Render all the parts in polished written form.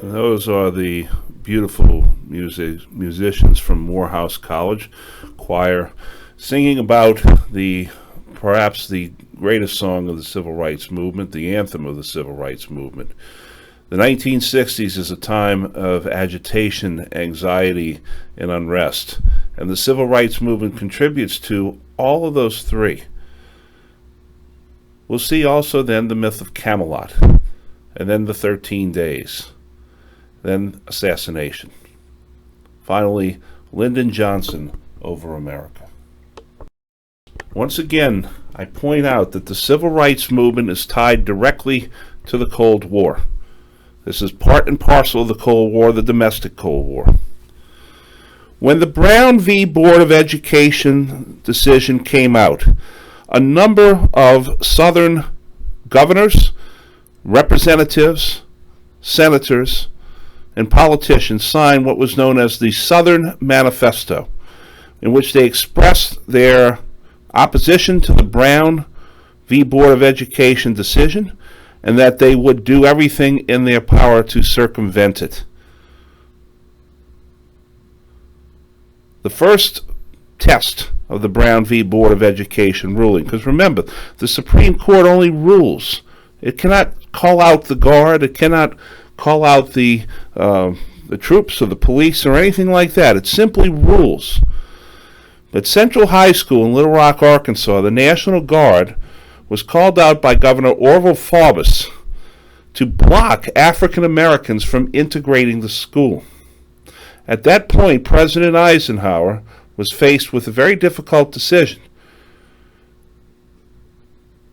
Those are the beautiful musicians from Morehouse College choir singing about perhaps the greatest song of the Civil Rights Movement, the anthem of the Civil Rights Movement. The 1960s is a time of agitation, anxiety, and unrest, and the Civil Rights Movement contributes to all of those three. We'll see also then the myth of Camelot, and then the 13 Days. Then assassination. Finally, Lyndon Johnson over America. Once again, I point out that the Civil Rights Movement is tied directly to the Cold War. This is part and parcel of the Cold War, the domestic Cold War. When the Brown v. Board of Education decision came out, a number of Southern governors, representatives, senators, and politicians signed what was known as the Southern Manifesto, in which they expressed their opposition to the Brown v. Board of Education decision, and that they would do everything in their power to circumvent it. The first test of the Brown v. Board of Education ruling, because remember, the Supreme Court only rules. It cannot call out the guard, it cannot call out the troops or the police or anything like that. It simply rules. At Central High School in Little Rock, Arkansas, the National Guard was called out by Governor Orville Faubus to block African Americans from integrating the school. At that point, President Eisenhower was faced with a very difficult decision.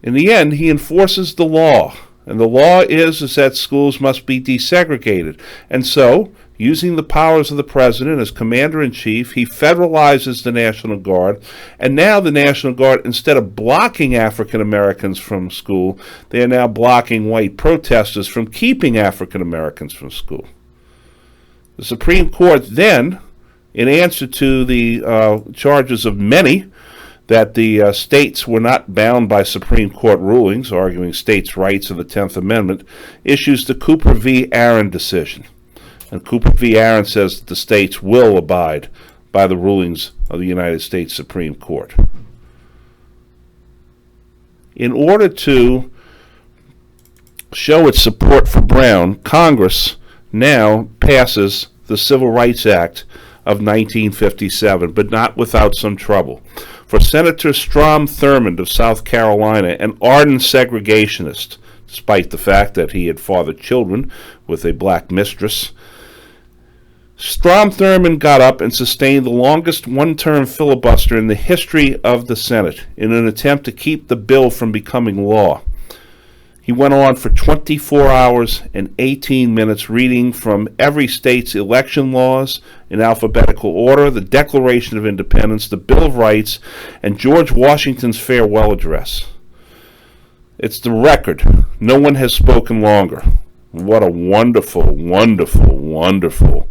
In the end, he enforces the law. And the law is that schools must be desegregated. And so, using the powers of the president as commander-in-chief, he federalizes the National Guard. And now the National Guard, instead of blocking African Americans from school, they are now blocking white protesters from keeping African Americans from school. The Supreme Court then, in answer to the charges of many, that the states were not bound by Supreme Court rulings, arguing states' rights of the 10th Amendment, issues the Cooper v. Aaron decision. And Cooper v. Aaron says that the states will abide by the rulings of the United States Supreme Court. In order to show its support for Brown, Congress now passes the Civil Rights Act of 1957, but not without some trouble. For Senator Strom Thurmond of South Carolina, an ardent segregationist, despite the fact that he had fathered children with a black mistress, Strom Thurmond got up and sustained the longest one-term filibuster in the history of the Senate in an attempt to keep the bill from becoming law. He went on for 24 hours and 18 minutes reading from every state's election laws in alphabetical order, the Declaration of Independence, the Bill of Rights, and George Washington's farewell address. It's the record. No one has spoken longer. What a wonderful, wonderful, wonderful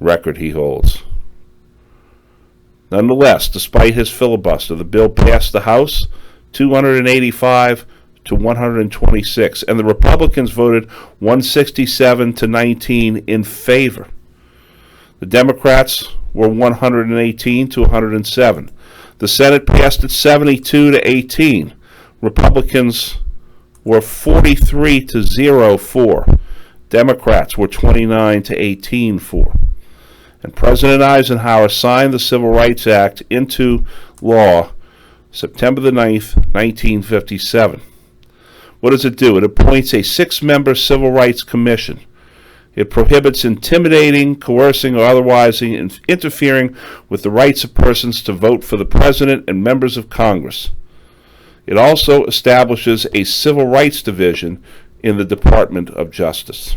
record he holds. Nonetheless, despite his filibuster, the bill passed the House 285 to 126, and the Republicans voted 167 to 19 in favor. The Democrats were 118 to 107. The Senate passed it 72 to 18. Republicans were 43 to 0 for. Democrats were 29 to 18 for. And President Eisenhower signed the Civil Rights Act into law September the 9th, 1957. What does it do? It appoints a 6-member Civil Rights Commission. It prohibits intimidating, coercing, or otherwise interfering with the rights of persons to vote for the President and members of Congress. It also establishes a Civil Rights Division in the Department of Justice.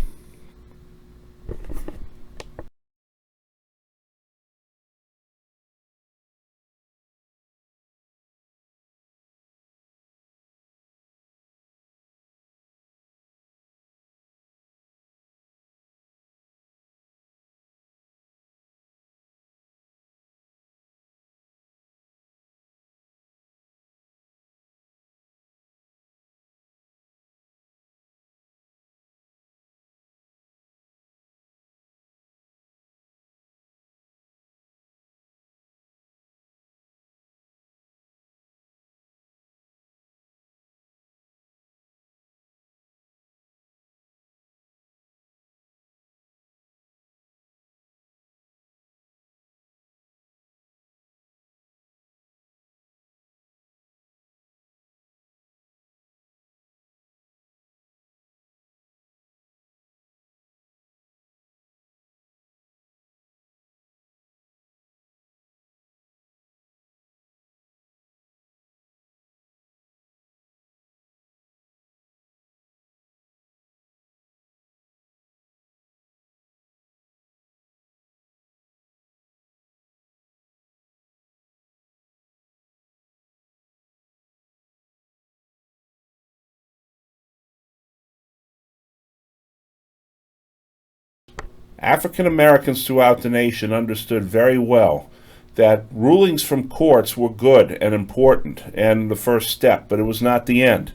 African Americans throughout the nation understood very well that rulings from courts were good and important and the first step, but it was not the end.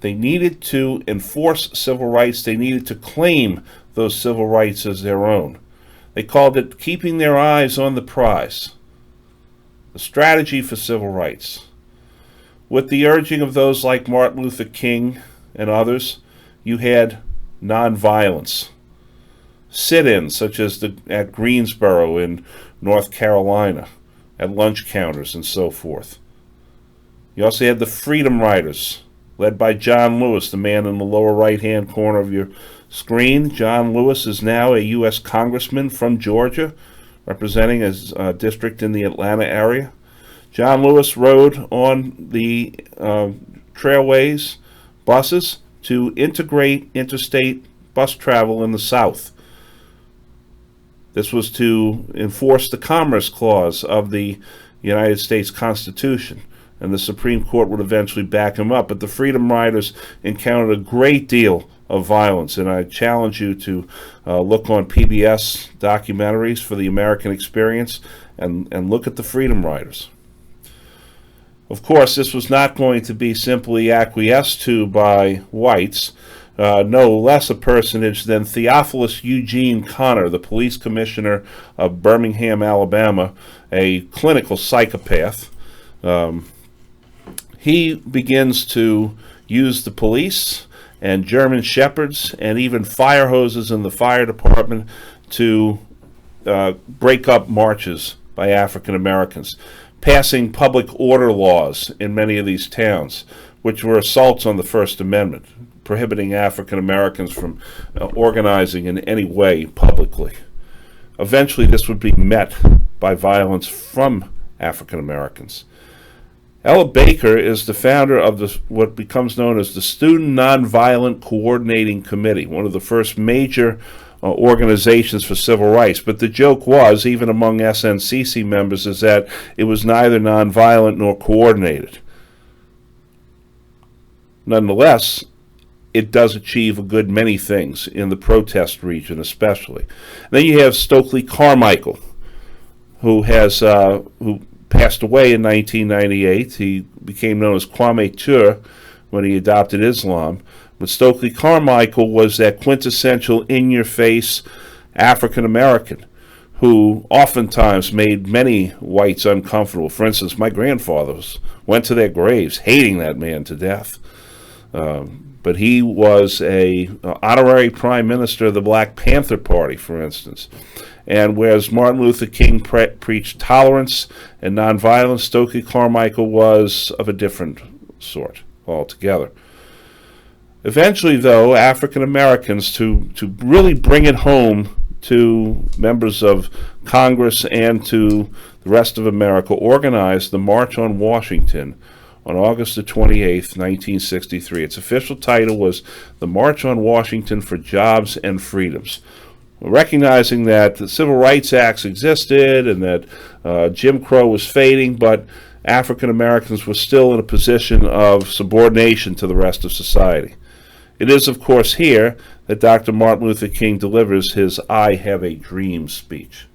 They needed to enforce civil rights. They needed to claim those civil rights as their own. They called it keeping their eyes on the prize, the strategy for civil rights. With the urging of those like Martin Luther King and others, you had nonviolence. Sit-ins such as at Greensboro in North Carolina, at lunch counters and so forth. You also had the Freedom Riders, led by John Lewis, the man in the lower right-hand corner of your screen. John Lewis is now a U.S. congressman from Georgia, representing his district in the Atlanta area. John Lewis rode on the trailways, buses, to integrate interstate bus travel in the South. This was to enforce the Commerce Clause of the United States Constitution, and the Supreme Court would eventually back him up. But the Freedom Riders encountered a great deal of violence, and I challenge you to look on PBS documentaries for the American experience and look at the Freedom Riders. Of course, this was not going to be simply acquiesced to by whites. No less a personage than Theophilus Eugene Connor, the police commissioner of Birmingham, Alabama, a clinical psychopath. He begins to use the police and German shepherds and even fire hoses in the fire department to break up marches by African Americans, passing public order laws in many of these towns, which were assaults on the First Amendment, prohibiting African Americans from organizing in any way publicly. Eventually, this would be met by violence from African Americans. Ella Baker is the founder of what becomes known as the Student Nonviolent Coordinating Committee, one of the first major organizations for civil rights. But the joke was, even among SNCC members, is that it was neither nonviolent nor coordinated. Nonetheless, it does achieve a good many things in the protest region especially. Then you have Stokely Carmichael, who passed away in 1998. He became known as Kwame Ture when he adopted Islam. But Stokely Carmichael was that quintessential in-your-face African American who oftentimes made many whites uncomfortable. For instance, my grandfathers went to their graves hating that man to death. But he was a honorary prime minister of the Black Panther Party, for instance. And whereas Martin Luther King preached tolerance and nonviolence, Stokely Carmichael was of a different sort altogether. Eventually, though, African Americans, to really bring it home to members of Congress and to the rest of America, organized the March on Washington on August the 28th, 1963. Its official title was the March on Washington for Jobs and Freedoms. Recognizing that the Civil Rights Acts existed and that Jim Crow was fading, but African Americans were still in a position of subordination to the rest of society. It is, of course, here that Dr. Martin Luther King delivers his I Have a Dream speech.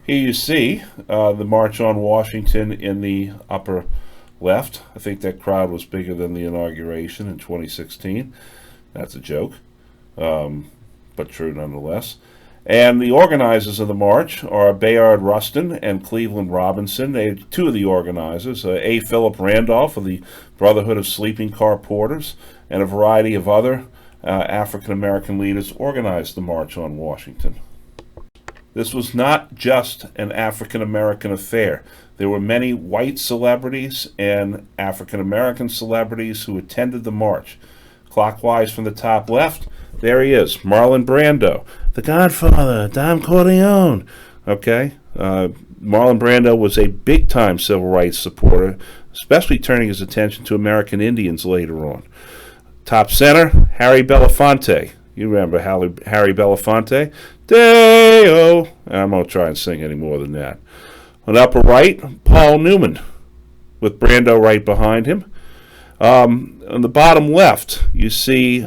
Here you see the March on Washington in the upper left. I think that crowd was bigger than the inauguration in 2016. That's a joke, but true nonetheless. And the organizers of the march are Bayard Rustin and Cleveland Robinson. They two of the organizers, A. Philip Randolph of the Brotherhood of Sleeping Car Porters, and a variety of other African American leaders organized the March on Washington. This was not just an African American affair. There were many white celebrities and African American celebrities who attended the march. Clockwise from the top left, there he is, Marlon Brando, the Godfather, Don Corleone. Okay, Marlon Brando was a big-time civil rights supporter, especially turning his attention to American Indians later on. Top center, Harry Belafonte. You remember Harry Belafonte? Day-o. I'm going to try and sing any more than that. On the upper right, Paul Newman, with Brando right behind him. On the bottom left, you see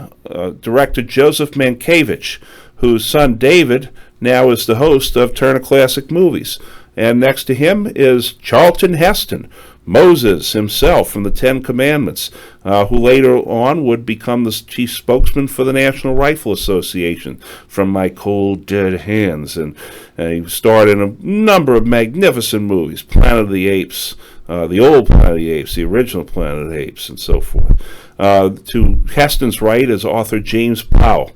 director Joseph Mankiewicz, whose son David now is the host of Turner Classic Movies. And next to him is Charlton Heston, Moses himself from the Ten Commandments, who later on would become the chief spokesman for the National Rifle Association, From My Cold Dead Hands. And he starred in a number of magnificent movies, Planet of the Apes, the old Planet of the Apes, the original Planet of the Apes, and so forth. To Heston's right is author James Powell.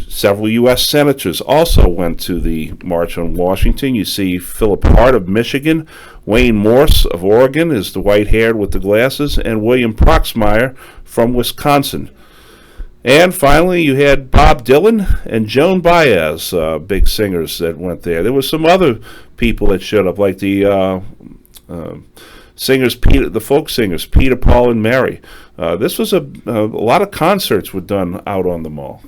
Several U.S. senators also went to the March on Washington. You see Philip Hart of Michigan, Wayne Morse of Oregon is the white-haired with the glasses, and William Proxmire from Wisconsin. And finally, you had Bob Dylan and Joan Baez, big singers that went there. There were some other people that showed up, like the singers, the folk singers, Peter, Paul, and Mary. This was a lot of concerts were done out on the mall.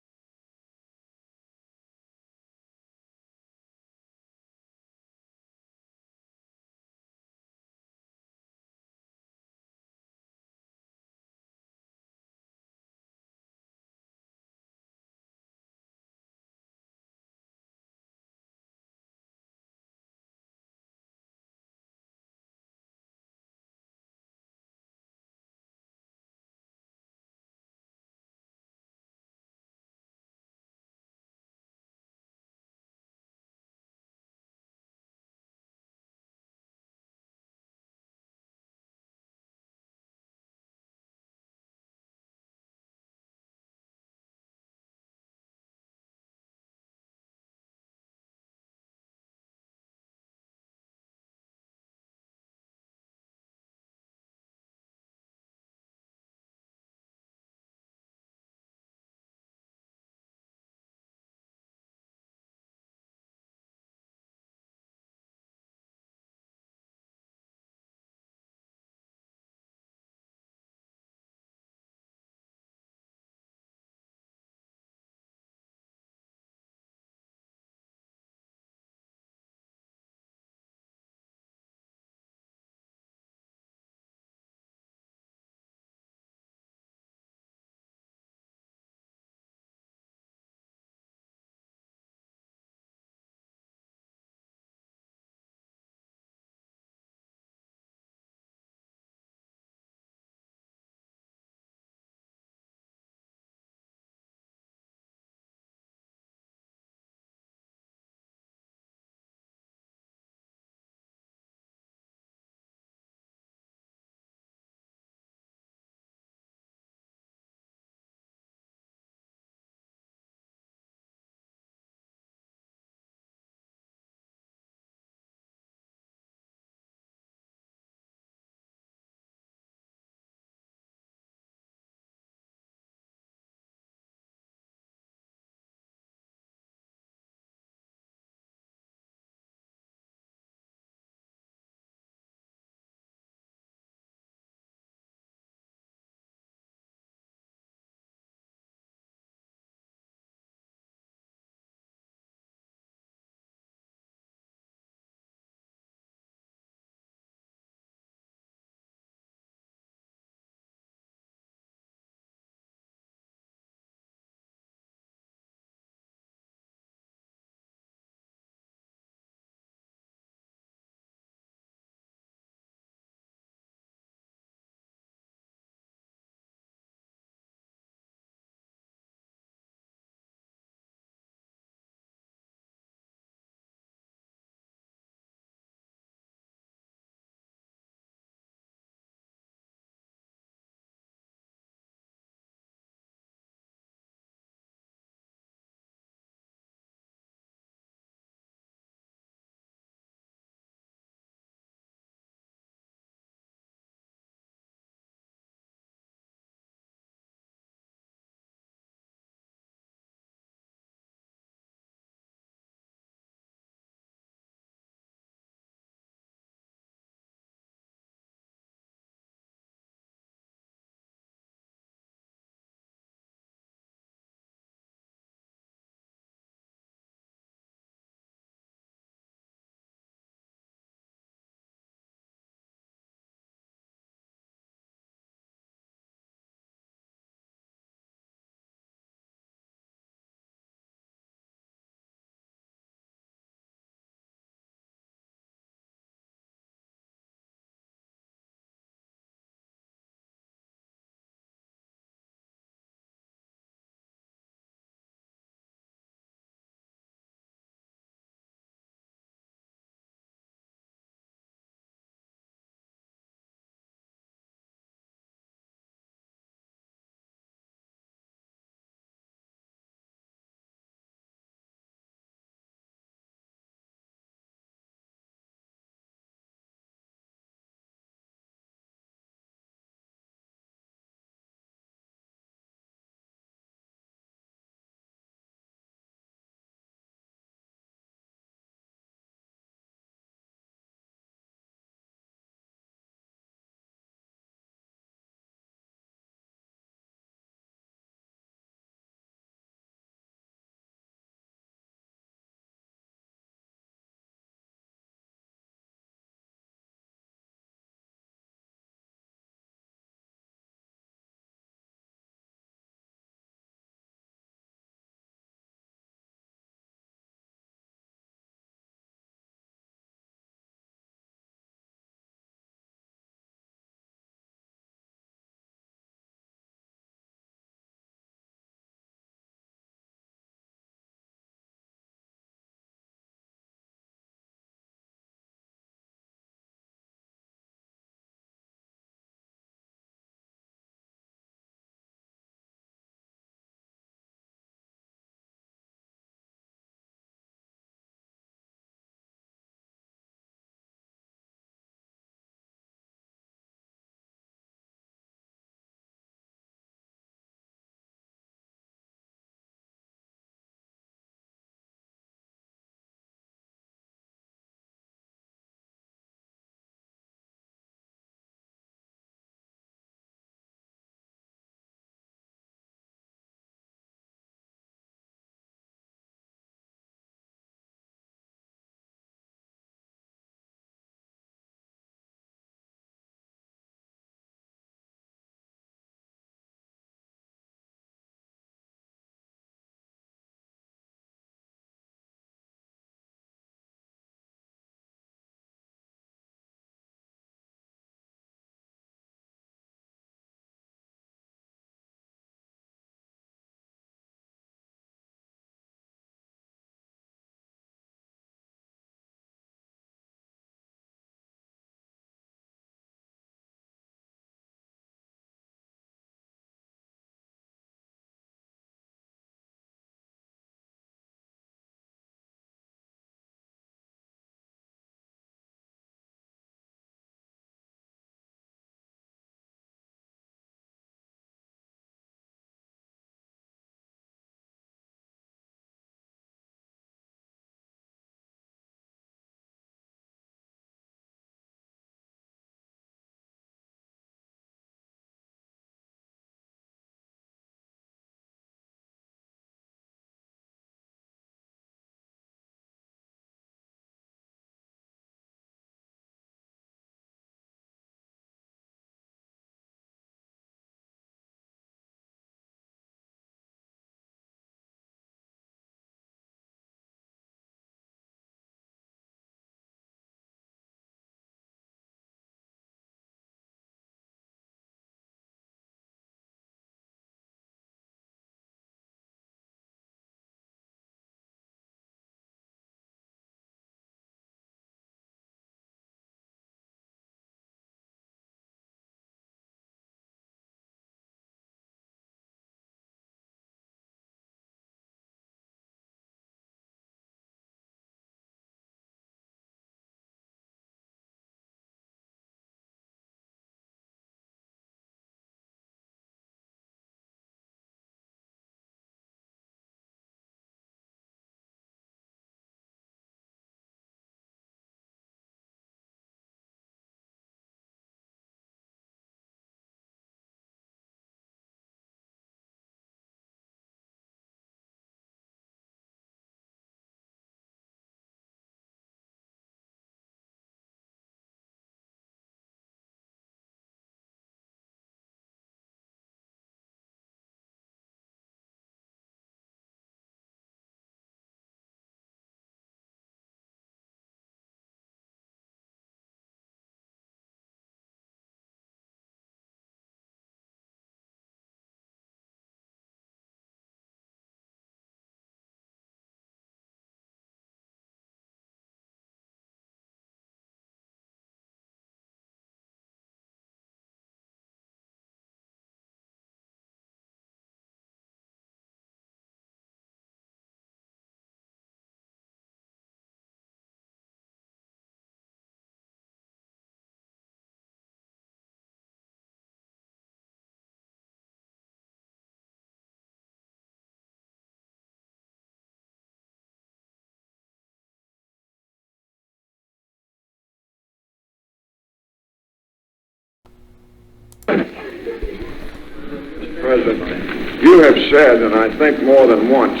President, you have said, and I think more than once,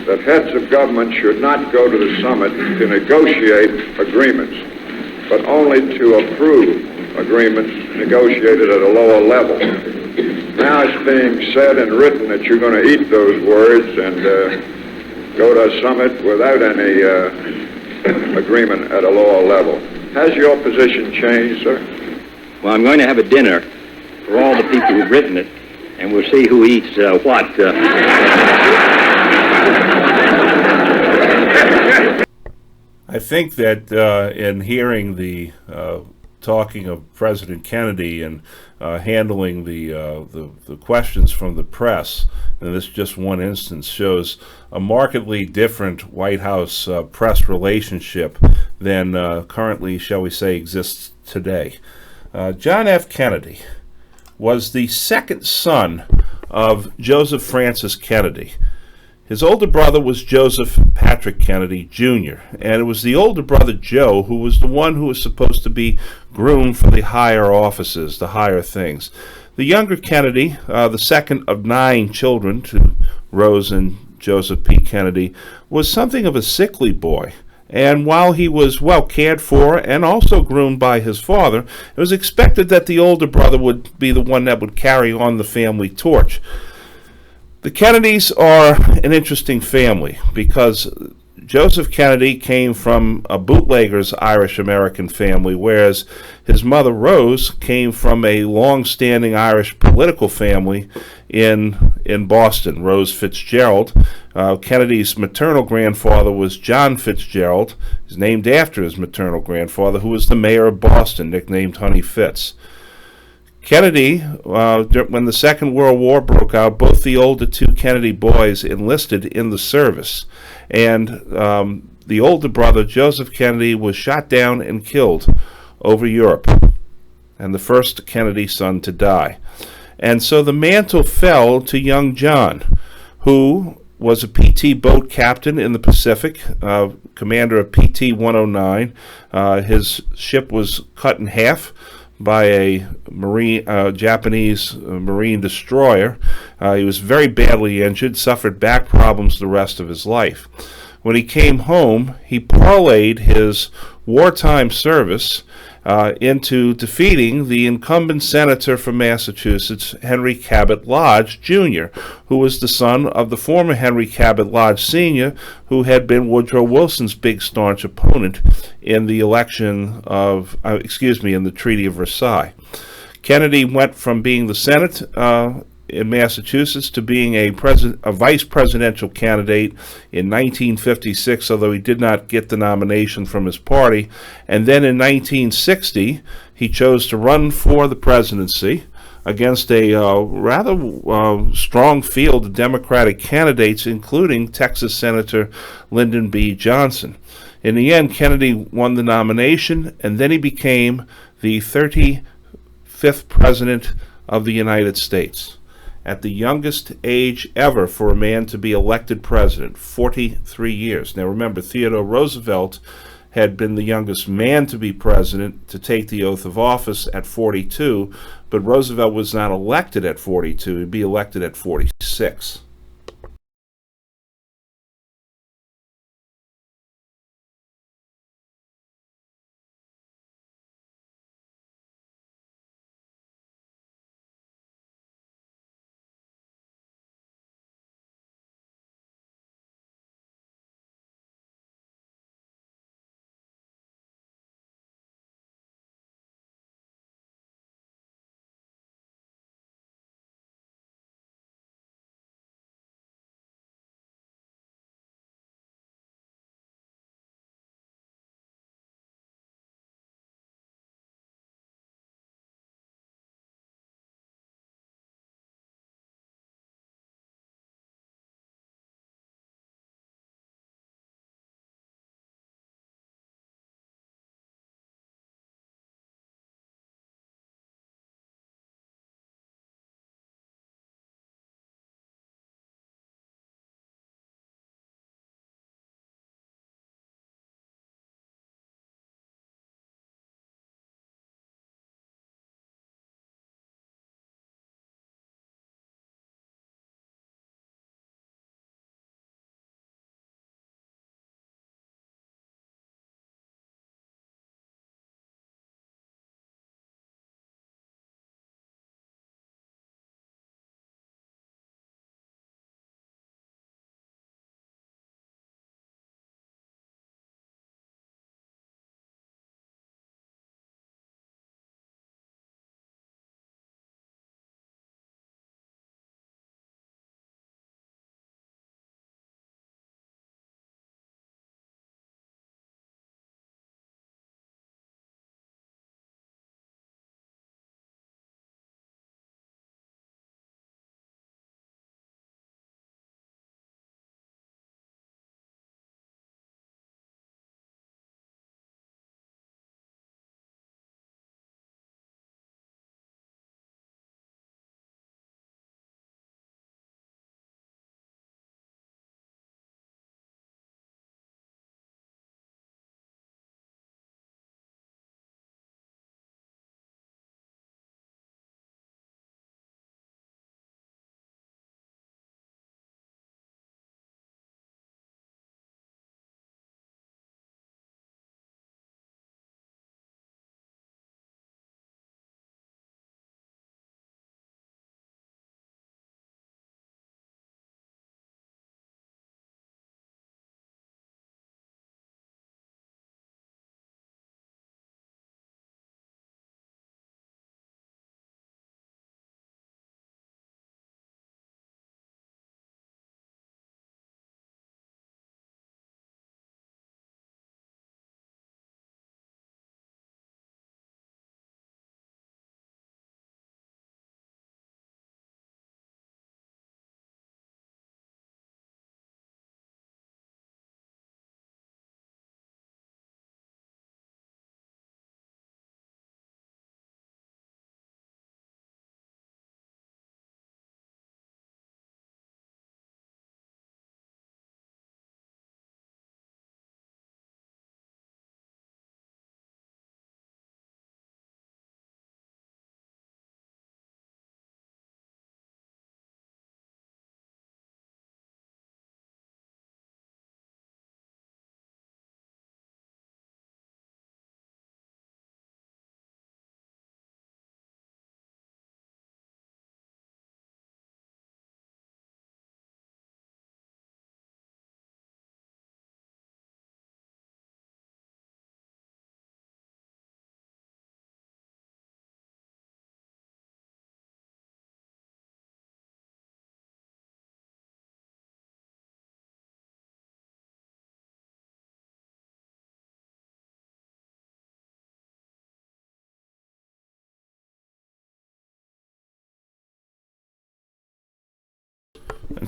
that heads of government should not go to the summit to negotiate agreements, but only to approve agreements negotiated at a lower level. Now it's being said and written that you're going to eat those words and go to a summit without any agreement at a lower level. Has your position changed, sir? Well, I'm going to have a dinner for all the people who've written it, and we'll see who eats what. I think that in hearing the talking of President Kennedy and handling the questions from the press, and this just one instance shows a markedly different White House press relationship than currently, shall we say, exists today. John F. Kennedy was the second son of Joseph Francis Kennedy. His older brother was Joseph Patrick Kennedy, Jr., and it was the older brother, Joe, who was the one who was supposed to be groomed for the higher offices, the higher things. The younger Kennedy, the second of 9 children to Rose and Joseph P. Kennedy, was something of a sickly boy. And while he was well cared for and also groomed by his father, it was expected that the older brother would be the one that would carry on the family torch. The Kennedys are an interesting family because Joseph Kennedy came from a bootlegger's Irish-American family, whereas his mother, Rose, came from a long-standing Irish political family in Boston, Rose Fitzgerald. Kennedy's maternal grandfather was John Fitzgerald. He's named after his maternal grandfather, who was the mayor of Boston, nicknamed Honey Fitz. Kennedy, when the Second World War broke out, both the older 2 Kennedy boys enlisted in the service. And the older brother, Joseph Kennedy, was shot down and killed over Europe, and the first Kennedy son to die. And so the mantle fell to young John, who was a PT boat captain in the Pacific, commander of PT 109. His ship was cut in half by a Japanese marine destroyer. He was very badly injured, suffered back problems the rest of his life. When he came home, he parlayed his wartime service into defeating the incumbent senator from Massachusetts, Henry Cabot Lodge, Jr., who was the son of the former Henry Cabot Lodge, Sr., who had been Woodrow Wilson's big staunch opponent in the election of, in the Treaty of Versailles. Kennedy went from being the Senate in Massachusetts to being a vice presidential candidate in 1956, although he did not get the nomination from his party. And then in 1960, he chose to run for the presidency against a rather strong field of Democratic candidates, including Texas Senator Lyndon B. Johnson. In the end, Kennedy won the nomination, and then he became the 35th President of the United States, at the youngest age ever for a man to be elected president, 43 years. Now remember, Theodore Roosevelt had been the youngest man to be president, to take the oath of office at 42, but Roosevelt was not elected at 42, he'd be elected at 46.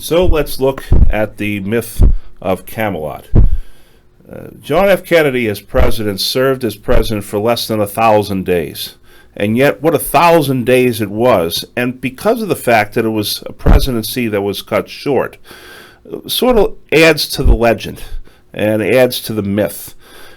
So let's look at the myth of Camelot. John F. Kennedy, as president, served as president for less than 1,000 days. And yet, what 1,000 days it was, and because of the fact that it was a presidency that was cut short, sort of adds to the legend and adds to the myth.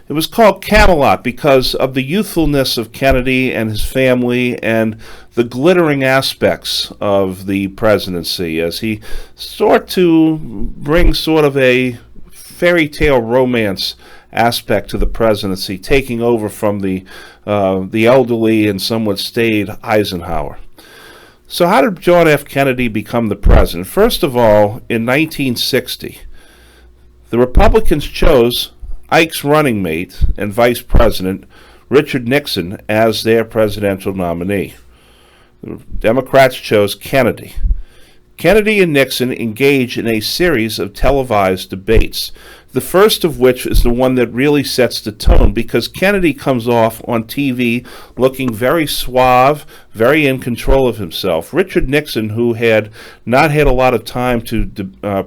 It was called Camelot because of the youthfulness of Kennedy and his family and the glittering aspects of the presidency as he sought to bring sort of a fairy tale romance aspect to the presidency, taking over from the elderly and somewhat staid Eisenhower. So how did John F. Kennedy become the president? First of all, in 1960, the Republicans chose Ike's running mate and vice president, Richard Nixon, as their presidential nominee. The Democrats chose Kennedy. Kennedy and Nixon engaged in a series of televised debates, the first of which is the one that really sets the tone because Kennedy comes off on TV looking very suave, very in control of himself. Richard Nixon, who had not had a lot of time to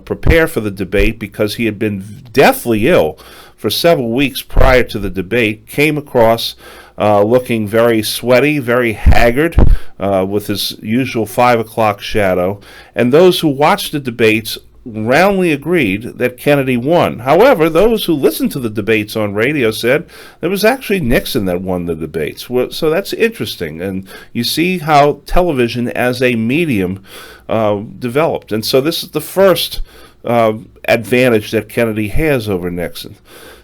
prepare for the debate because he had been deathly ill for several weeks prior to the debate, came across looking very sweaty, very haggard, with his usual 5 o'clock shadow. And those who watched the debates roundly agreed that Kennedy won. However, those who listened to the debates on radio said it was actually Nixon that won the debates. So that's interesting. And you see how television as a medium developed. And so this is the first advantage that Kennedy has over Nixon.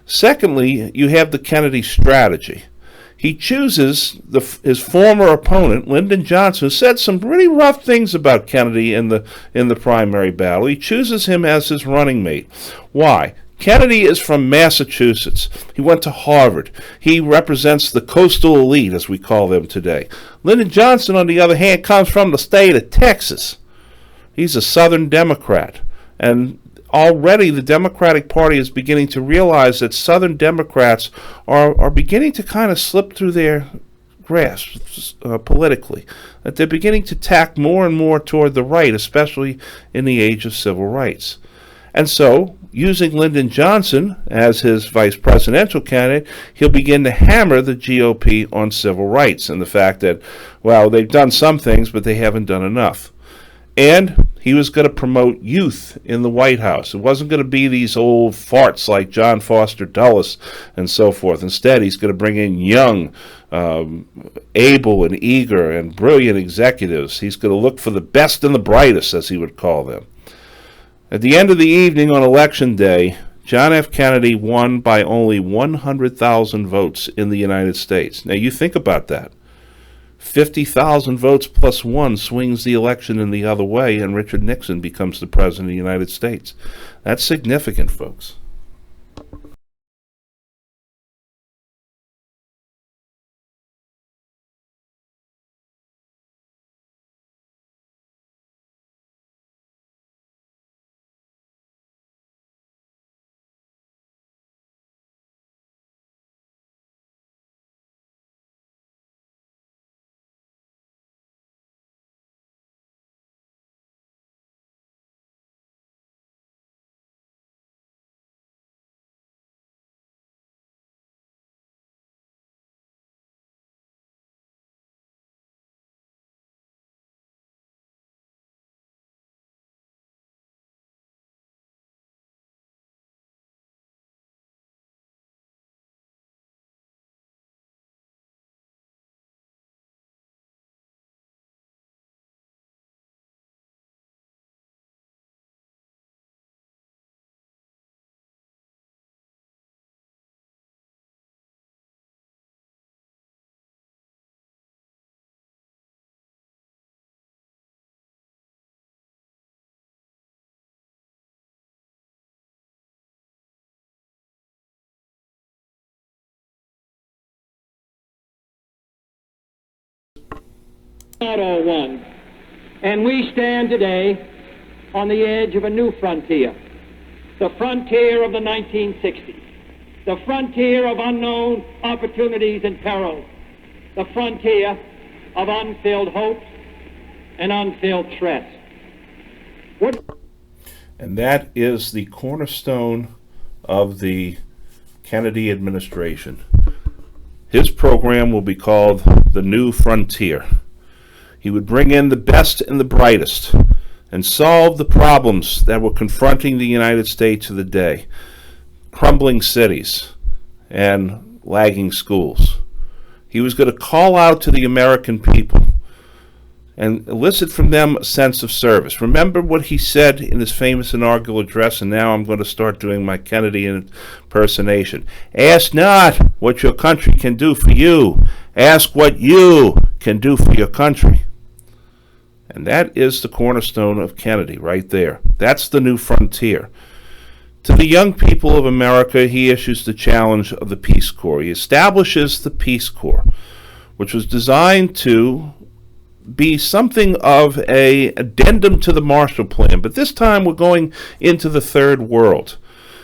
Secondly, you have the Kennedy strategy. He chooses his former opponent, Lyndon Johnson, who said some pretty rough things about Kennedy in the primary battle. He chooses him as his running mate. Why? Kennedy is from Massachusetts. He went to Harvard. He represents the coastal elite, as we call them today. Lyndon Johnson, on the other hand, comes from the state of Texas. He's a Southern Democrat. And already the Democratic Party is beginning to realize that Southern Democrats are beginning to kind of slip through their grasp politically, that they're beginning to tack more and more toward the right, especially in the age of civil rights. And so, using Lyndon Johnson as his vice presidential candidate, he'll begin to hammer the GOP on civil rights and the fact that, well, they've done some things, but they haven't done enough. And he was going to promote youth in the White House. It wasn't going to be these old farts like John Foster Dulles and so forth. Instead, he's going to bring in young, able and eager and brilliant executives. He's going to look for the best and the brightest, as he would call them. At the end of the evening on Election Day, John F. Kennedy won by only 100,000 votes in the United States. Now, you think about that. 50,000 votes plus one swings the election in the other way, and Richard Nixon becomes the President of the United States. That's significant, folks. Not all one. And we stand today on the edge of a new frontier, the frontier of the 1960s, the frontier of unknown opportunities and perils, the frontier of unfilled hopes and unfilled threats. And that is the cornerstone of the Kennedy administration. His program will be called the New Frontier. He would bring in the best and the brightest and solve the problems that were confronting the United States of the day: crumbling cities and lagging schools. He was going to call out to the American people and elicit from them a sense of service. Remember what he said in his famous inaugural address, and now I'm going to start doing my Kennedy impersonation. Ask not what your country can do for you. Ask what you can do for your country. And that is the cornerstone of Kennedy right there. That's the new frontier. To the young people of America, he issues the challenge of the Peace Corps. He establishes the Peace Corps, which was designed to be something of an addendum to the Marshall Plan, but this time we're going into the third world.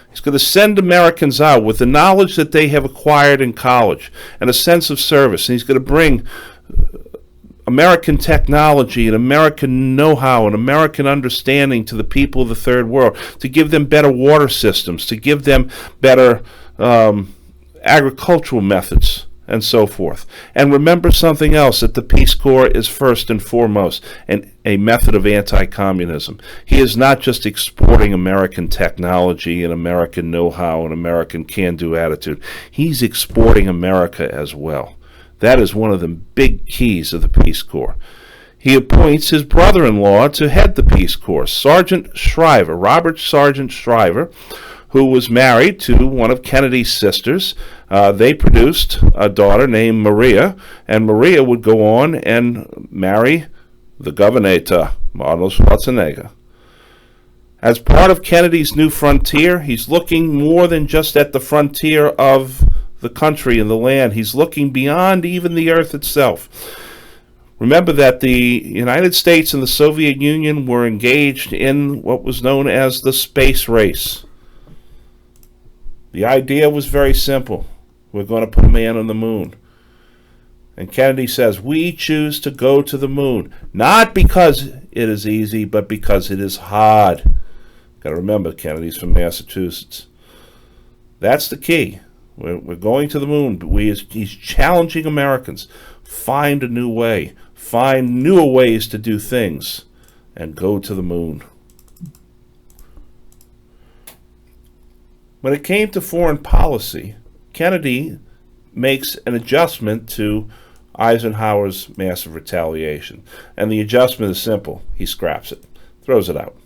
He's going to send Americans out with the knowledge that they have acquired in college and a sense of service, and he's going to bring American technology and American know-how and American understanding to the people of the third world, to give them better water systems, to give them better agricultural methods, and so forth. And remember something else, that the Peace Corps is first and foremost a method of anti-communism. He is not just exporting American technology and American know-how and American can-do attitude. He's exporting America as well. That is one of the big keys of the Peace Corps. He appoints his brother-in-law to head the Peace Corps, Sergeant Shriver, Robert Sergeant Shriver, who was married to one of Kennedy's sisters. They produced a daughter named Maria, and Maria would go on and marry the Governor, Arnold Schwarzenegger. As part of Kennedy's new frontier, he's looking more than just at the frontier of the country and the land. He's looking beyond even the earth itself. Remember that the United States and the Soviet Union were engaged in what was known as the space race. The idea was very simple. We're going to put a man on the moon. And Kennedy says, we choose to go to the moon, not because it is easy, but because it is hard. Got to remember, Kennedy's from Massachusetts. That's the key. We're going to the moon, but he's challenging Americans. Find a new way. Find newer ways to do things, and go to the moon. When it came to foreign policy, Kennedy makes an adjustment to Eisenhower's massive retaliation. And the adjustment is simple. He scraps it, throws it out.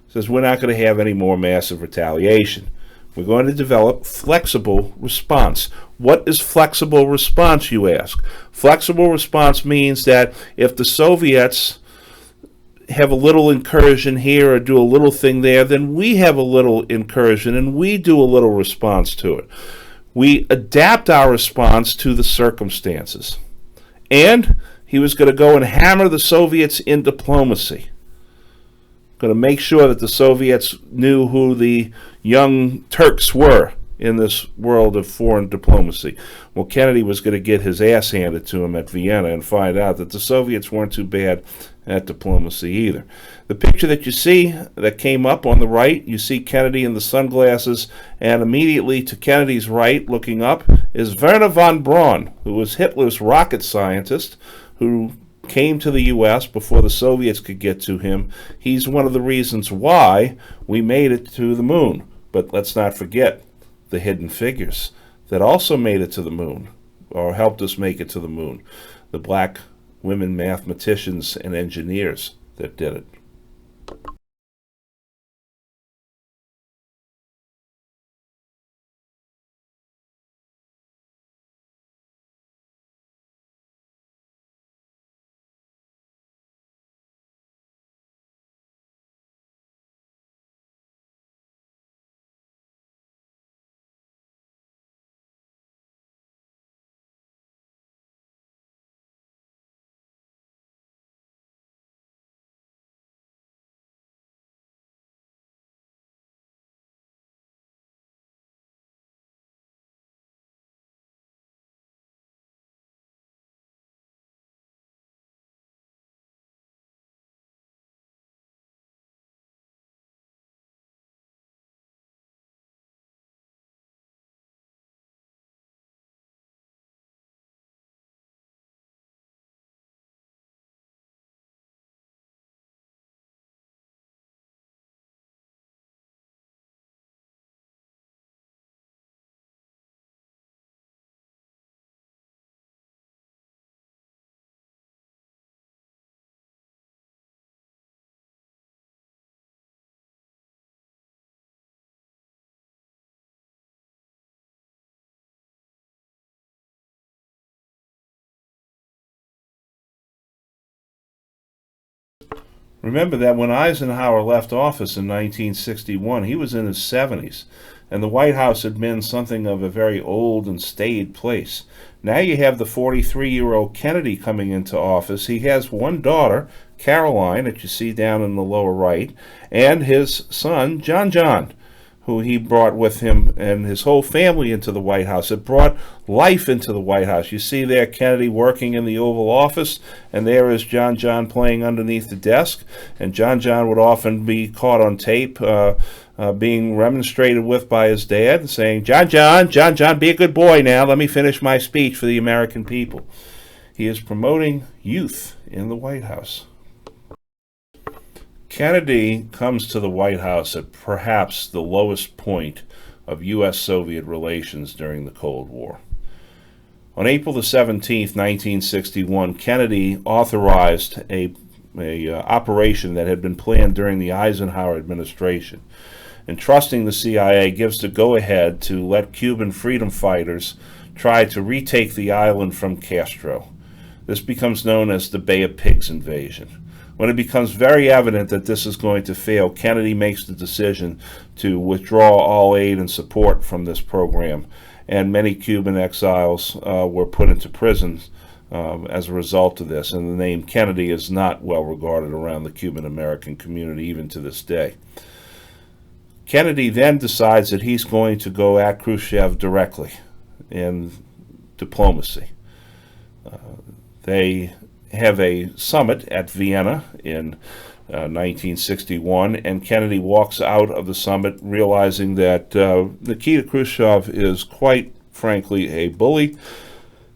Says, we're not going to have any more massive retaliation. We're going to develop flexible response. What is flexible response, you ask? Flexible response means that if the Soviets have a little incursion here or do a little thing there, then we have a little incursion and we do a little response to it. We adapt our response to the circumstances. And he was going to go and hammer the Soviets in diplomacy. Going to make sure that the Soviets knew who the young Turks were in this world of foreign diplomacy. Well, Kennedy was going to get his ass handed to him at Vienna and find out that the Soviets weren't too bad at diplomacy either. The picture that you see that came up on the right, you see Kennedy in the sunglasses, and immediately to Kennedy's right, looking up, is Werner von Braun, who was Hitler's rocket scientist, who came to the U.S. before the Soviets could get to him. He's one of the reasons why we made it to the moon. But let's not forget the hidden figures that also made it to the moon, or helped us make it to the moon. The black women mathematicians and engineers that did it. Remember that when Eisenhower left office in 1961, he was in his 70s, and the White House had been something of a very old and staid place. Now you have the 43-year-old Kennedy coming into office. He has one daughter, Caroline, that you see down in the lower right, and his son, John, who he brought with him and his whole family into the White House. It brought life into the White House. You see there Kennedy working in the Oval Office, and there is John playing underneath the desk. And John would often be caught on tape being remonstrated with by his dad, saying, John, be a good boy now. Let me finish my speech for the American people. He is promoting youth in the White House. Kennedy comes to the White House at perhaps the lowest point of U.S.-Soviet relations during the Cold War. On April the 17th, 1961, Kennedy authorized a operation that had been planned during the Eisenhower administration. Entrusting the CIA gives the go-ahead to let Cuban freedom fighters try to retake the island from Castro. This becomes known as the Bay of Pigs invasion. When it becomes very evident that this is going to fail, Kennedy makes the decision to withdraw all aid and support from this program, and many Cuban exiles were put into prison as a result of this, and the name Kennedy is not well regarded around the Cuban-American community even to this day. Kennedy then decides that he's going to go at Khrushchev directly in diplomacy. They have a summit at Vienna in 1961, and Kennedy walks out of the summit realizing that Nikita Khrushchev is quite frankly a bully,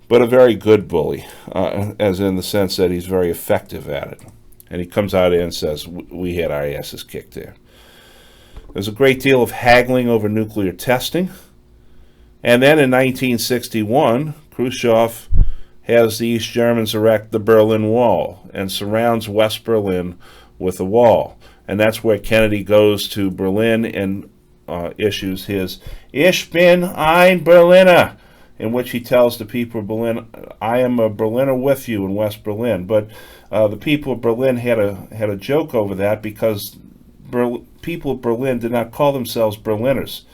but a very good bully, as in the sense that he's very effective at it. And he comes out and says, we had our asses kicked there. There's a great deal of haggling over nuclear testing. And then in 1961, Khrushchev has the East Germans erect the Berlin Wall and surrounds West Berlin with a wall. And that's where Kennedy goes to Berlin and issues his Ich bin ein Berliner, in which he tells the people of Berlin, I am a Berliner with you in West Berlin. But the people of Berlin had a joke over that because people of Berlin did not call themselves Berliners.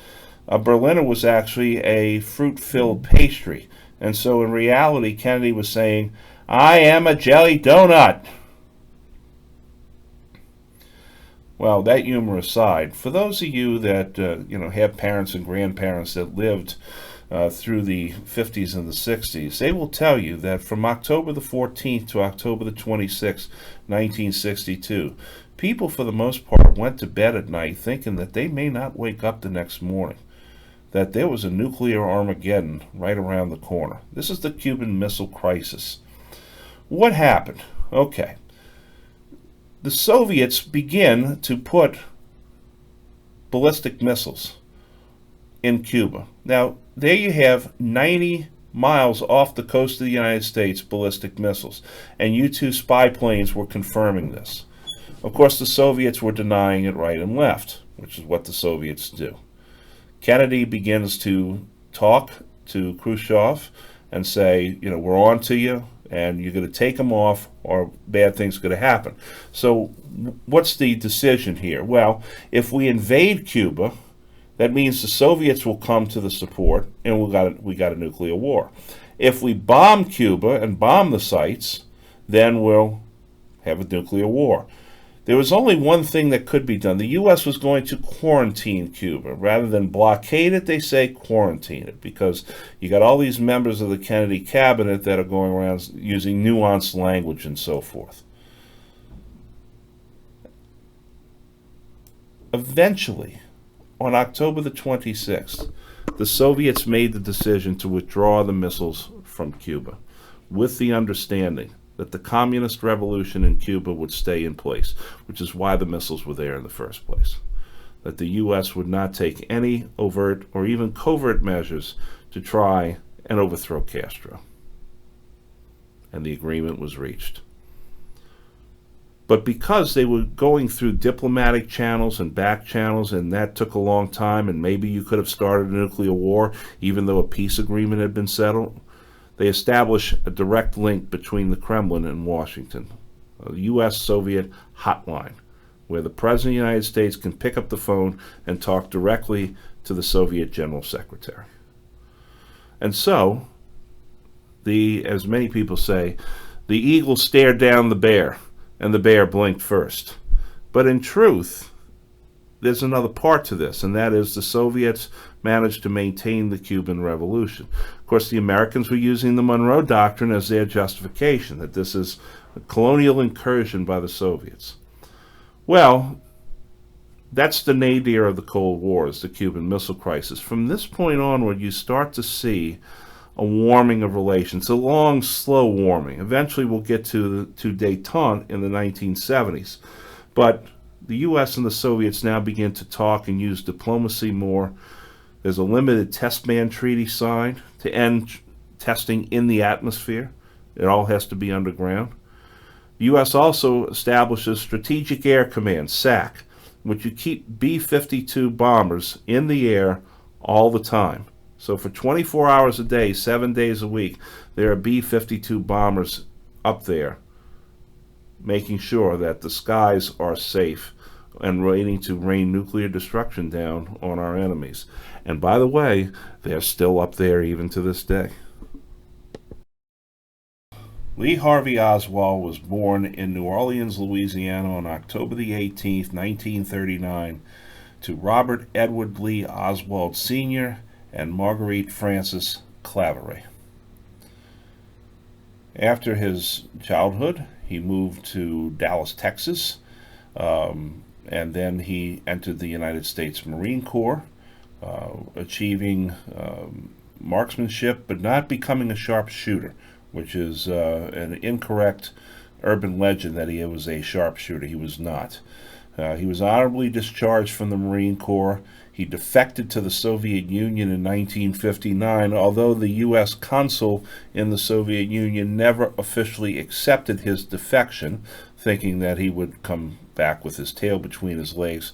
A Berliner was actually a fruit-filled pastry. And so in reality, Kennedy was saying, I am a jelly donut. Well, that humor aside, for those of you that have parents and grandparents that lived through the 50s and the 60s, they will tell you that from October the 14th to October the 26th, 1962, people for the most part went to bed at night thinking that they may not wake up the next morning, that there was a nuclear Armageddon right around the corner. This is the Cuban Missile Crisis. What happened? Okay. The Soviets begin to put ballistic missiles in Cuba. Now, there you have 90 miles off the coast of the United States ballistic missiles, and U-2 spy planes were confirming this. Of course, the Soviets were denying it right and left, which is what the Soviets do. Kennedy begins to talk to Khrushchev and say, we're on to you, and you're going to take them off, or bad things are going to happen. So what's the decision here? Well, if we invade Cuba, that means the Soviets will come to the support, and we got a nuclear war. If we bomb Cuba and bomb the sites, then we'll have a nuclear war. There was only one thing that could be done. The U.S. was going to quarantine Cuba. Rather than blockade it, they say quarantine it, because you got all these members of the Kennedy cabinet that are going around using nuanced language and so forth. Eventually, on October the 26th, the Soviets made the decision to withdraw the missiles from Cuba, with the understanding that the communist revolution in Cuba would stay in place, which is why the missiles were there in the first place. That the U.S. would not take any overt or even covert measures to try and overthrow Castro. And the agreement was reached. But because they were going through diplomatic channels and back channels, and that took a long time, and maybe you could have started a nuclear war even though a peace agreement had been settled, they established a direct link between the Kremlin and Washington. a U.S.-Soviet hotline, where the President of the United States can pick up the phone and talk directly to the Soviet General Secretary. And so, as many people say, the eagle stared down the bear, and the bear blinked first. But in truth, there's another part to this, and that is the Soviets managed to maintain the Cuban Revolution. Of course, the Americans were using the Monroe Doctrine as their justification, that this is a colonial incursion by the Soviets. Well, that's the nadir of the Cold War, is the Cuban Missile Crisis. From this point onward, you start to see a warming of relations, a long, slow warming. Eventually, we'll get to détente in the 1970s. But the U.S. and the Soviets now begin to talk and use diplomacy more. There's a limited test ban treaty signed to end testing in the atmosphere. It all has to be underground. The U.S. also establishes Strategic Air Command, SAC, which you keep B-52 bombers in the air all the time. So for 24 hours a day, 7 days a week, there are B-52 bombers up there, making sure that the skies are safe and waiting to rain nuclear destruction down on our enemies. And by the way, they're still up there even to this day. Lee Harvey Oswald was born in New Orleans, Louisiana on October the 18th, 1939, to Robert Edward Lee Oswald Sr. and Marguerite Frances Claverie. After his childhood, he moved to Dallas, Texas, and then he entered the United States Marine Corps, achieving marksmanship but not becoming a sharpshooter, which is an incorrect urban legend that he was a sharpshooter. He was not. He was honorably discharged from the Marine Corps. He defected to the Soviet Union in 1959, although the U.S. consul in the Soviet Union never officially accepted his defection, thinking that he would come back with his tail between his legs,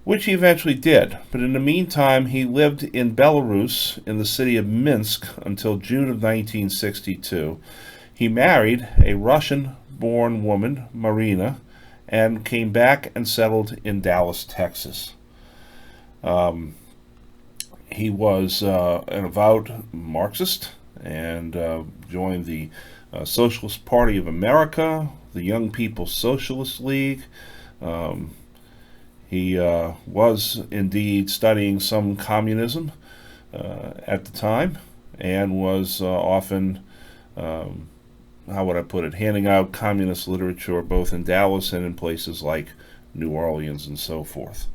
which he eventually did. But in the meantime, he lived in Belarus in the city of Minsk until June of 1962. He married a Russian-born woman, Marina, and came back and settled in Dallas, Texas. He was an avowed Marxist and joined the Socialist Party of America, the Young People's Socialist League. He was indeed studying some communism at the time, and was often, how would I put it, handing out communist literature both in Dallas and in places like New Orleans and so forth.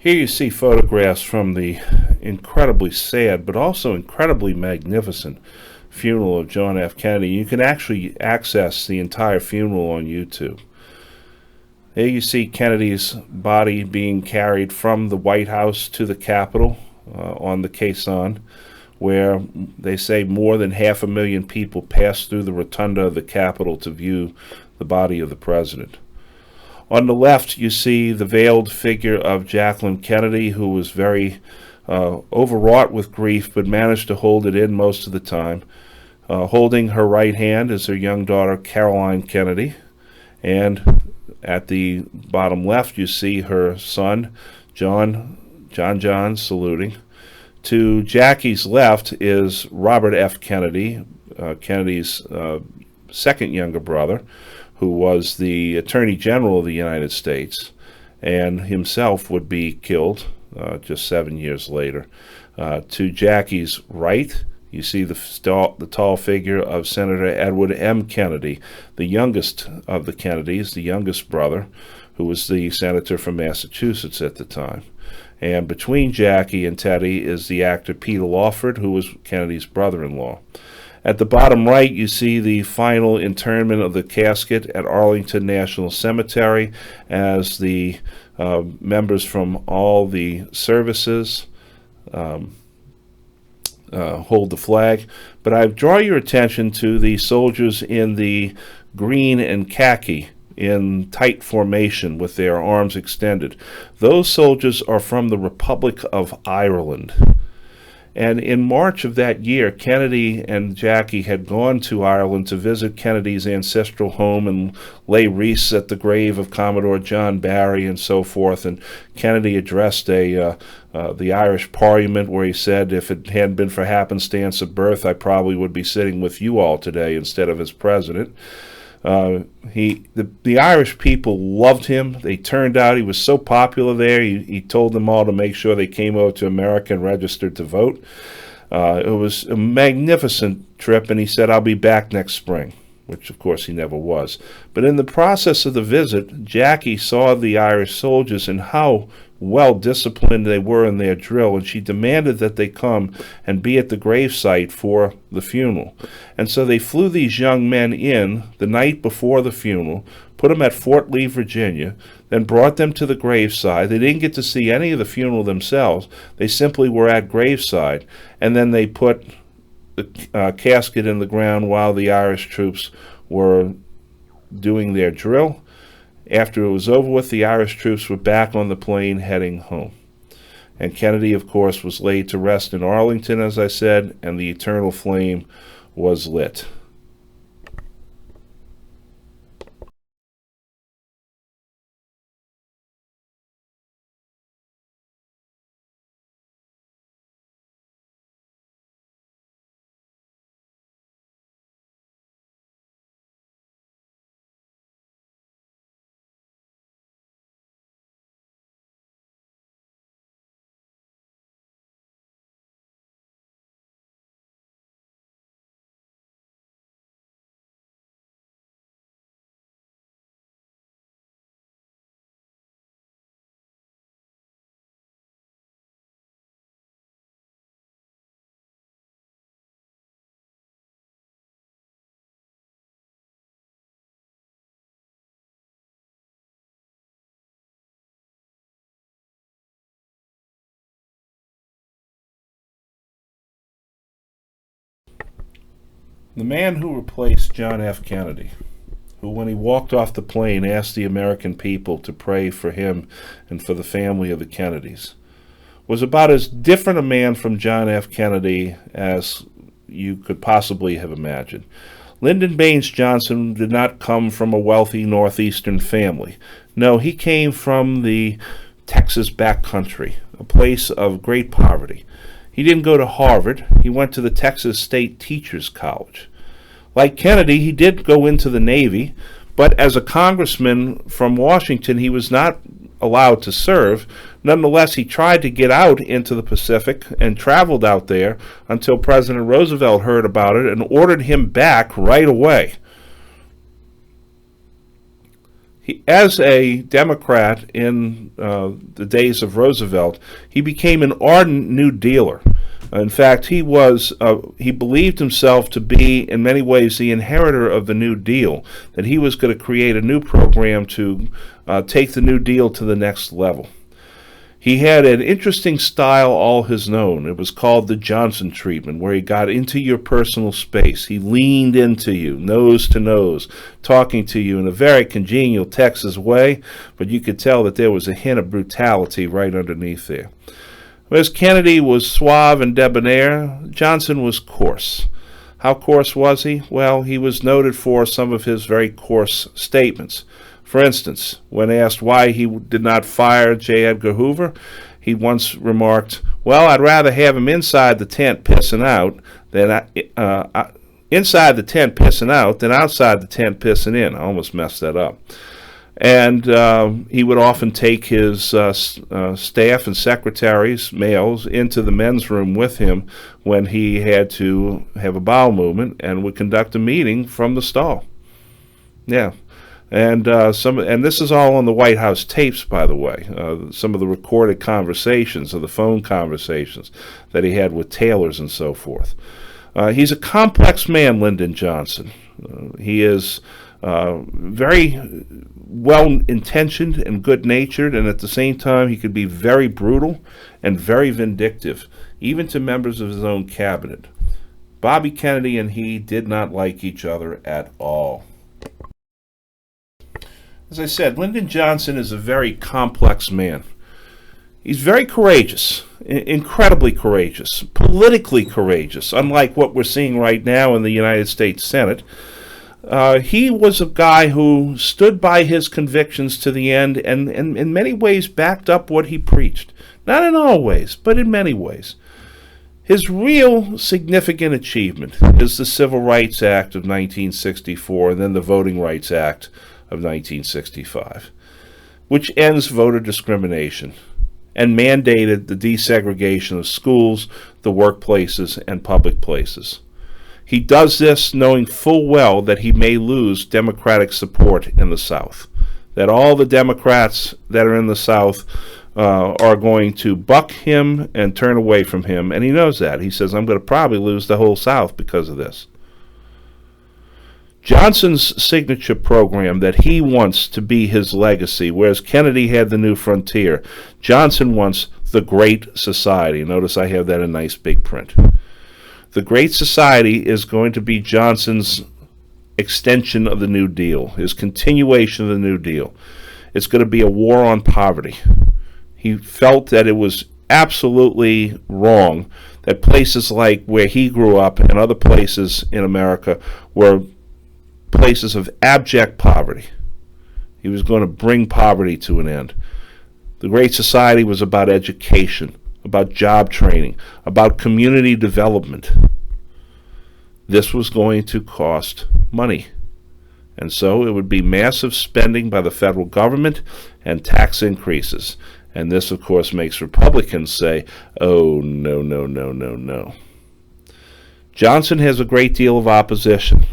Here you see photographs from the incredibly sad but also incredibly magnificent funeral of John F. Kennedy. You can actually access the entire funeral on YouTube. There you see Kennedy's body being carried from the White House to the Capitol on the caisson, where they say more than 500,000 people passed through the rotunda of the Capitol to view the body of the president. On the left, you see the veiled figure of Jacqueline Kennedy, who was very overwrought with grief, but managed to hold it in most of the time. Holding her right hand is her young daughter, Caroline Kennedy. And at the bottom left, you see her son, John saluting. To Jackie's left is Robert F. Kennedy, Kennedy's second younger brother, who was the Attorney General of the United States, and himself would be killed just 7 years later. To Jackie's right, you see the tall figure of Senator Edward M. Kennedy, the youngest of the Kennedys, the youngest brother, who was the senator from Massachusetts at the time. And between Jackie and Teddy is the actor Peter Lawford, who was Kennedy's brother-in-law. At the bottom right, you see the final interment of the casket at Arlington National Cemetery as the members from all the services hold the flag. But I draw your attention to the soldiers in the green and khaki in tight formation with their arms extended. Those soldiers are from the Republic of Ireland. And in March of that year, Kennedy and Jackie had gone to Ireland to visit Kennedy's ancestral home and lay wreaths at the grave of Commodore John Barry and so forth. And Kennedy addressed the Irish Parliament, where he said, if it hadn't been for happenstance of birth, I probably would be sitting with you all today instead of as president. The Irish people loved him. They turned out. He was so popular there. He told them all to make sure they came over to America and registered to vote. It was a magnificent trip, and he said, I'll be back next spring, which of course he never was. But in the process of the visit, Jackie saw the Irish soldiers and how well disciplined they were in their drill, and she demanded that they come and be at the gravesite for the funeral. And so they flew these young men in the night before the funeral, put them at Fort Lee, Virginia, then brought them to the graveside. They didn't get to see any of the funeral themselves. They simply were at graveside, and then they put the casket in the ground while the Irish troops were doing their drill. After it was over with, the Irish troops were back on the plane heading home. And Kennedy, of course, was laid to rest in Arlington, as I said, and the eternal flame was lit. The man who replaced John F. Kennedy, who when he walked off the plane asked the American people to pray for him and for the family of the Kennedys, was about as different a man from John F. Kennedy as you could possibly have imagined. Lyndon Baines Johnson did not come from a wealthy northeastern family. No, he came from the Texas backcountry, a place of great poverty. He didn't go to Harvard. He went to the Texas State Teachers College. Like Kennedy, he did go into the Navy, but as a congressman from Washington, he was not allowed to serve. Nonetheless, he tried to get out into the Pacific and traveled out there until President Roosevelt heard about it and ordered him back right away. as a Democrat in the days of Roosevelt, he became an ardent New Dealer. In fact, he believed himself to be, in many ways, the inheritor of the New Deal, that he was going to create a new program to take the New Deal to the next level. He had an interesting style all his own. It was called the Johnson treatment, where he got into your personal space. He leaned into you, nose to nose, talking to you in a very congenial Texas way, but you could tell that there was a hint of brutality right underneath there. Whereas Kennedy was suave and debonair, Johnson was coarse. How coarse was he? Well, he was noted for some of his very coarse statements. For instance, when asked why he did not fire J. Edgar Hoover, he once remarked, "Well, I'd rather have him inside the tent pissing out than inside the tent pissing out than outside the tent pissing in." I almost messed that up. And he would often take his staff and secretaries, males, into the men's room with him when he had to have a bowel movement, and would conduct a meeting from the stall. Yeah. And this is all on the White House tapes, by the way. Some of the recorded conversations, or the phone conversations that he had with tailors and so forth. He's a complex man, Lyndon Johnson. He is very well-intentioned and good-natured, and at the same time he could be very brutal and very vindictive, even to members of his own cabinet. Bobby Kennedy and he did not like each other at all. As I said, Lyndon Johnson is a very complex man. He's very courageous, incredibly courageous, politically courageous, unlike what we're seeing right now in the United States Senate. He was a guy who stood by his convictions to the end, and in many ways backed up what he preached. Not in all ways, but in many ways. His real significant achievement is the Civil Rights Act of 1964, and then the Voting Rights Act of 1965, which ends voter discrimination and mandated the desegregation of schools, the workplaces, and public places. He does this knowing full well that he may lose Democratic support in the South, that all the Democrats that are in the South are going to buck him and turn away from him, and he knows that. He says, I'm going to probably lose the whole South because of this. Johnson's signature program that he wants to be his legacy, whereas Kennedy had the New Frontier, Johnson wants the Great Society. Notice I have that in nice big print. The Great Society is going to be Johnson's extension of the New Deal, his continuation of the New Deal. It's going to be a war on poverty. He felt that it was absolutely wrong that places like where he grew up and other places in America were places of abject poverty. He was going to bring poverty to an end. The Great Society was about education, about job training, about community development. This was going to cost money. And so it would be massive spending by the federal government and tax increases. And this, of course, makes Republicans say, oh, no, no, no, no, no. Johnson has a great deal of opposition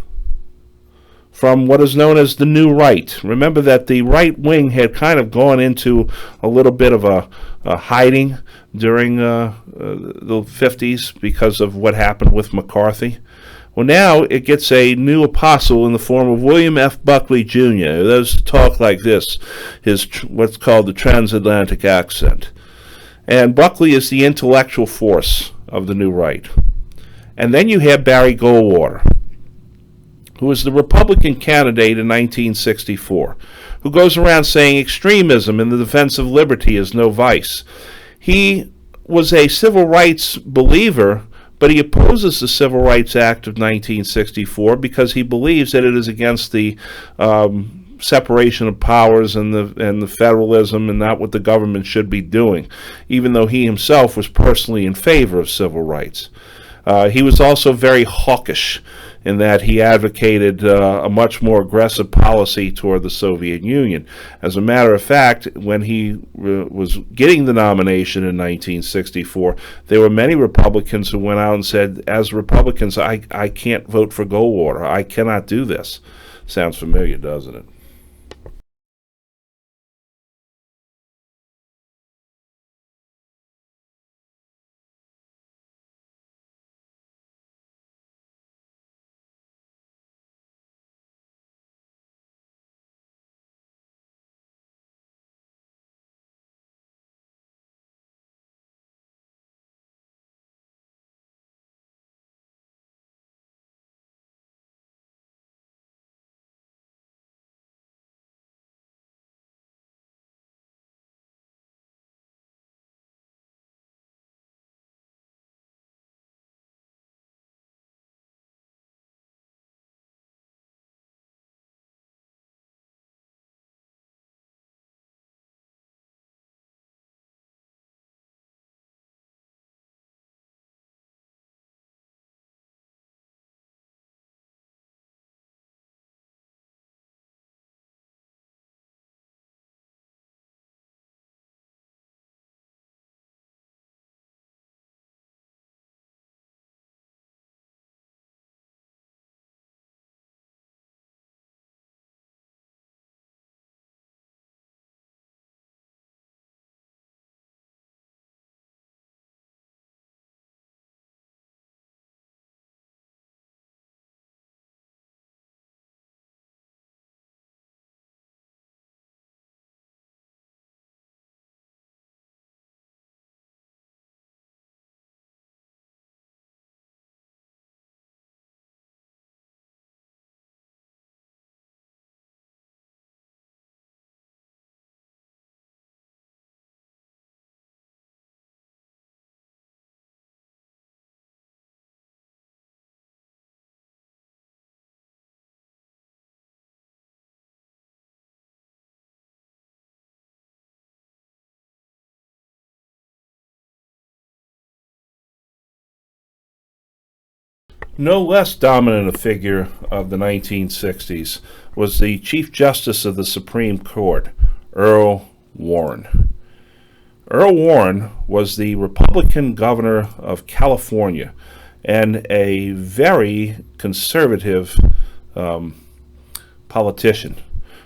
from what is known as the New Right. Remember that the right wing had kind of gone into a little bit of a hiding during the 50s because of what happened with McCarthy. Well, now it gets a new apostle in the form of William F. Buckley Jr., who does talk like this, his what's called the transatlantic accent. And Buckley is the intellectual force of the New Right. And then you have Barry Goldwater, who was the Republican candidate in 1964, who goes around saying extremism in the defense of liberty is no vice. He was a civil rights believer, but he opposes the Civil Rights Act of 1964 because he believes that it is against the separation of powers and the federalism and not what the government should be doing, even though he himself was personally in favor of civil rights. He was also very hawkish in that he advocated a much more aggressive policy toward the Soviet Union. As a matter of fact, when he was getting the nomination in 1964, there were many Republicans who went out and said, as Republicans, I can't vote for Goldwater. I cannot do this. Sounds familiar, doesn't it? No less dominant a figure of the 1960s was the Chief Justice of the Supreme Court, Earl Warren. Earl Warren was the Republican governor of California and a very conservative politician.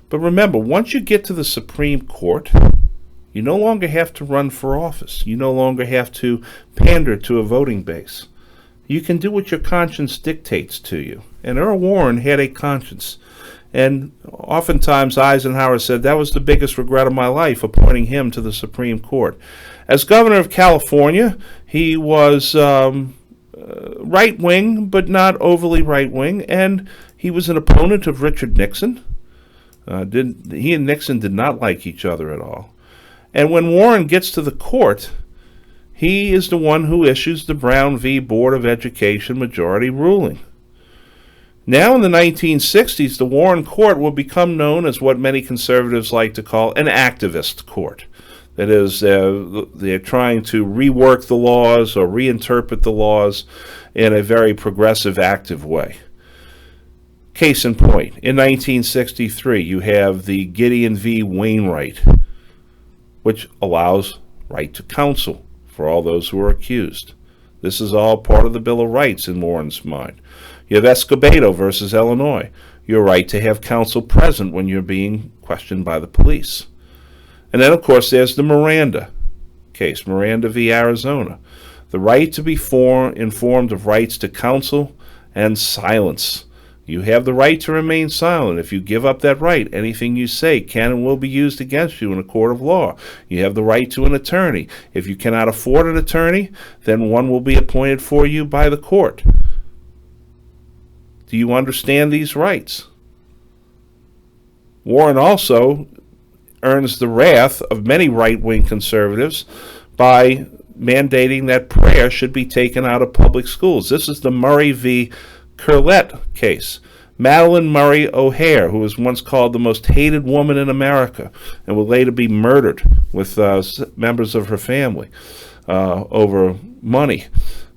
But remember, once you get to the Supreme Court, you no longer have to run for office. You no longer have to pander to a voting base. You can do what your conscience dictates to you. And Earl Warren had a conscience. And oftentimes Eisenhower said that was the biggest regret of my life, appointing him to the Supreme Court. As governor of California, he was right-wing, but not overly right-wing, and he was an opponent of Richard Nixon. He and Nixon did not like each other at all. And when Warren gets to the court, he is the one who issues the Brown v. Board of Education majority ruling. Now in the 1960s, the Warren Court will become known as what many conservatives like to call an activist court. That is, they're trying to rework the laws or reinterpret the laws in a very progressive, active way. Case in point, in 1963, you have the Gideon v. Wainwright, which allows right to counsel for all those who are accused. This is all part of the Bill of Rights in Warren's mind. You have Escobedo versus Illinois, your right to have counsel present when you're being questioned by the police. And then, of course, there's the Miranda case, Miranda v. Arizona, the right to be informed of rights to counsel and silence. You have the right to remain silent. If you give up that right, anything you say can and will be used against you in a court of law. You have the right to an attorney. If you cannot afford an attorney, then one will be appointed for you by the court. Do you understand these rights? Warren also earns the wrath of many right-wing conservatives by mandating that prayer should be taken out of public schools. This is the Murray v. Curlett case. Madeline Murray O'Hare, who was once called the most hated woman in America and will later be murdered with members of her family over money.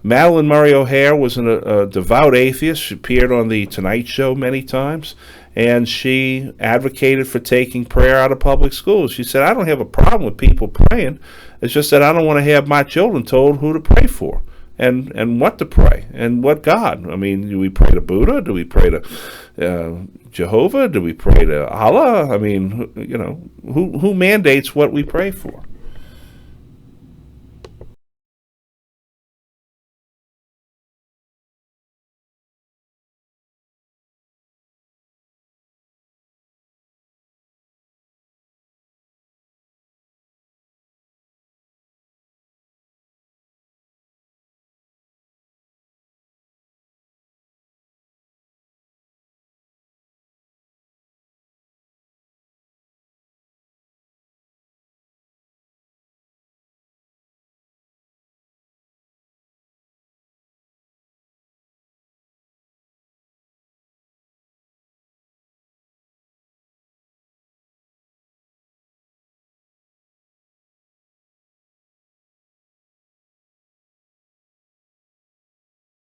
Madeline Murray O'Hare was a devout atheist. She appeared on The Tonight Show many times, and she advocated for taking prayer out of public schools. She said, I don't have a problem with people praying. It's just that I don't want to have my children told who to pray for and what to pray and what God. I mean, do we pray to Buddha? Do we pray to Jehovah? Do we pray to Allah? I mean, you know, who mandates what we pray for?